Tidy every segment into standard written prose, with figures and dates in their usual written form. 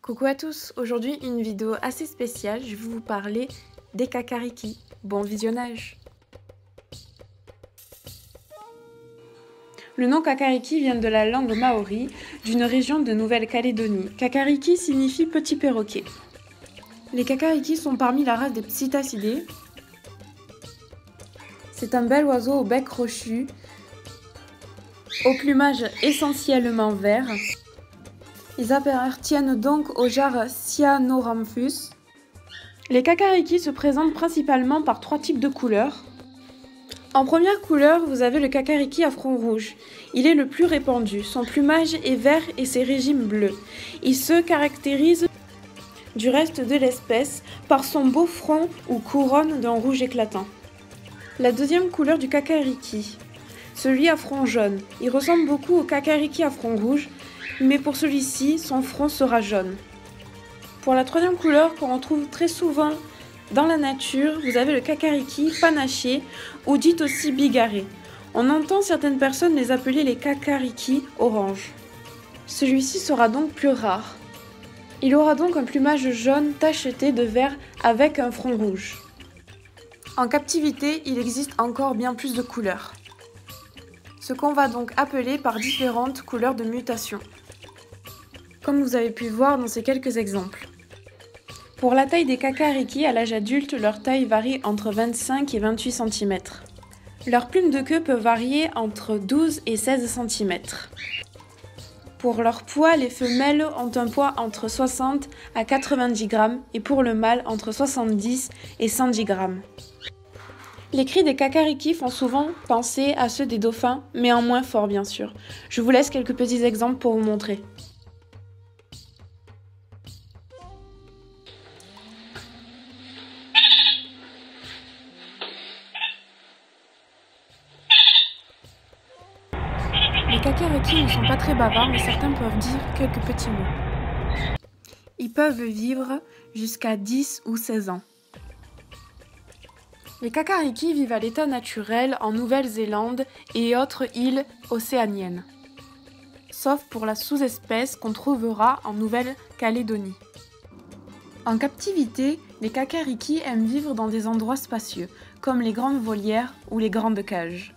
Coucou à tous, aujourd'hui une vidéo assez spéciale, je vais vous parler des kakariki. Bon visionnage. Le nom kakariki vient de la langue maori d'une région de Nouvelle-Calédonie. Kakariki signifie petit perroquet. Les kakariki sont parmi la race des psittacidés. C'est un bel oiseau au bec crochu, au plumage essentiellement vert. Ils appartiennent donc au genre Cyanorhamphus. Les kakariki se présentent principalement par trois types de couleurs. En première couleur, vous avez le kakariki à front rouge. Il est le plus répandu. Son plumage est vert et ses régimes bleus. Il se caractérise du reste de l'espèce par son beau front ou couronne d'un rouge éclatant. La deuxième couleur du kakariki, celui à front jaune. Il ressemble beaucoup au kakariki à front rouge, mais pour celui-ci, son front sera jaune. Pour la troisième couleur qu'on retrouve très souvent dans la nature, vous avez le kakariki panaché ou dit aussi bigarré. On entend certaines personnes les appeler les kakariki orange. Celui-ci sera donc plus rare. Il aura donc un plumage jaune tacheté de vert avec un front rouge. En captivité, il existe encore bien plus de couleurs, ce qu'on va donc appeler par différentes couleurs de mutation, comme vous avez pu voir dans ces quelques exemples. Pour la taille des kakariki à l'âge adulte, leur taille varie entre 25 et 28 cm. Leurs plumes de queue peuvent varier entre 12 et 16 cm. Pour leur poids, les femelles ont un poids entre 60 à 90 grammes et pour le mâle entre 70 et 110 grammes. Les cris des kakariki font souvent penser à ceux des dauphins, mais en moins fort bien sûr. Je vous laisse quelques petits exemples pour vous montrer. Les kakariki ne sont pas très bavards, mais certains peuvent dire quelques petits mots. Ils peuvent vivre jusqu'à 10 ou 16 ans. Les kakariki vivent à l'état naturel en Nouvelle-Zélande et autres îles océaniennes, sauf pour la sous-espèce qu'on trouvera en Nouvelle-Calédonie. En captivité, les kakariki aiment vivre dans des endroits spacieux, comme les grandes volières ou les grandes cages.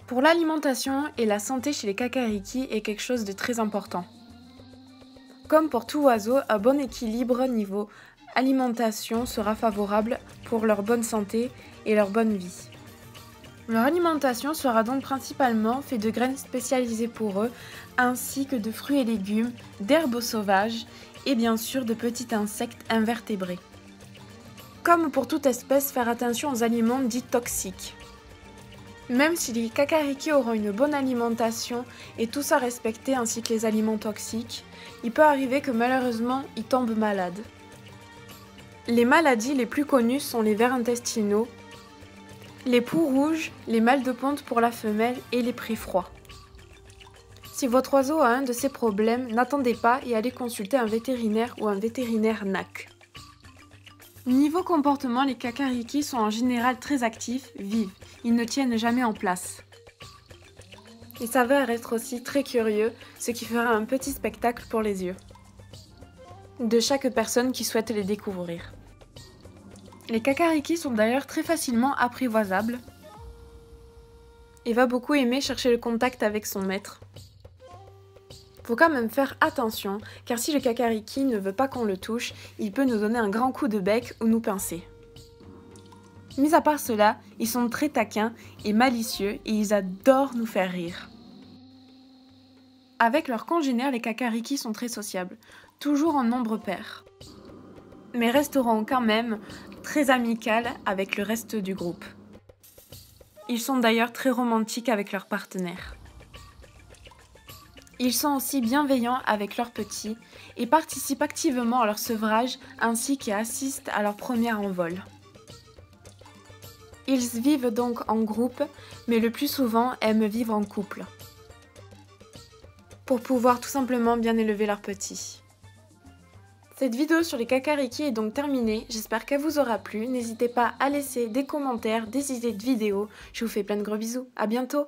Pour l'alimentation et la santé chez les kakariki est quelque chose de très important. Comme pour tout oiseau, un bon équilibre niveau alimentation sera favorable pour leur bonne santé et leur bonne vie. Leur alimentation sera donc principalement faite de graines spécialisées pour eux, ainsi que de fruits et légumes, d'herbes sauvages et bien sûr de petits insectes invertébrés. Comme pour toute espèce, faire attention aux aliments dits toxiques. Même si les kakariki auront une bonne alimentation et tout ça respecté ainsi que les aliments toxiques, il peut arriver que malheureusement ils tombent malades. Les maladies les plus connues sont les vers intestinaux, les poux rouges, les mâles de ponte pour la femelle et les prix froids. Si votre oiseau a un de ces problèmes, n'attendez pas et allez consulter un vétérinaire ou un vétérinaire NAC. Niveau comportement, les kakariki sont en général très actifs, vifs, ils ne tiennent jamais en place. Ils s'avèrent être aussi très curieux, ce qui fera un petit spectacle pour les yeux de chaque personne qui souhaite les découvrir. Les kakariki sont d'ailleurs très facilement apprivoisables et va beaucoup aimer chercher le contact avec son maître. Faut quand même faire attention, car si le kakariki ne veut pas qu'on le touche, il peut nous donner un grand coup de bec ou nous pincer. Mis à part cela, ils sont très taquins et malicieux et ils adorent nous faire rire. Avec leurs congénères, les kakariki sont très sociables, toujours en nombre pair, mais resteront quand même très amicales avec le reste du groupe. Ils sont d'ailleurs très romantiques avec leurs partenaires. Ils sont aussi bienveillants avec leurs petits et participent activement à leur sevrage ainsi qu'assistent à leur premier envol. Ils vivent donc en groupe, mais le plus souvent aiment vivre en couple, pour pouvoir tout simplement bien élever leurs petits. Cette vidéo sur les kakariki est donc terminée, j'espère qu'elle vous aura plu. N'hésitez pas à laisser des commentaires, des idées de vidéos. Je vous fais plein de gros bisous, à bientôt!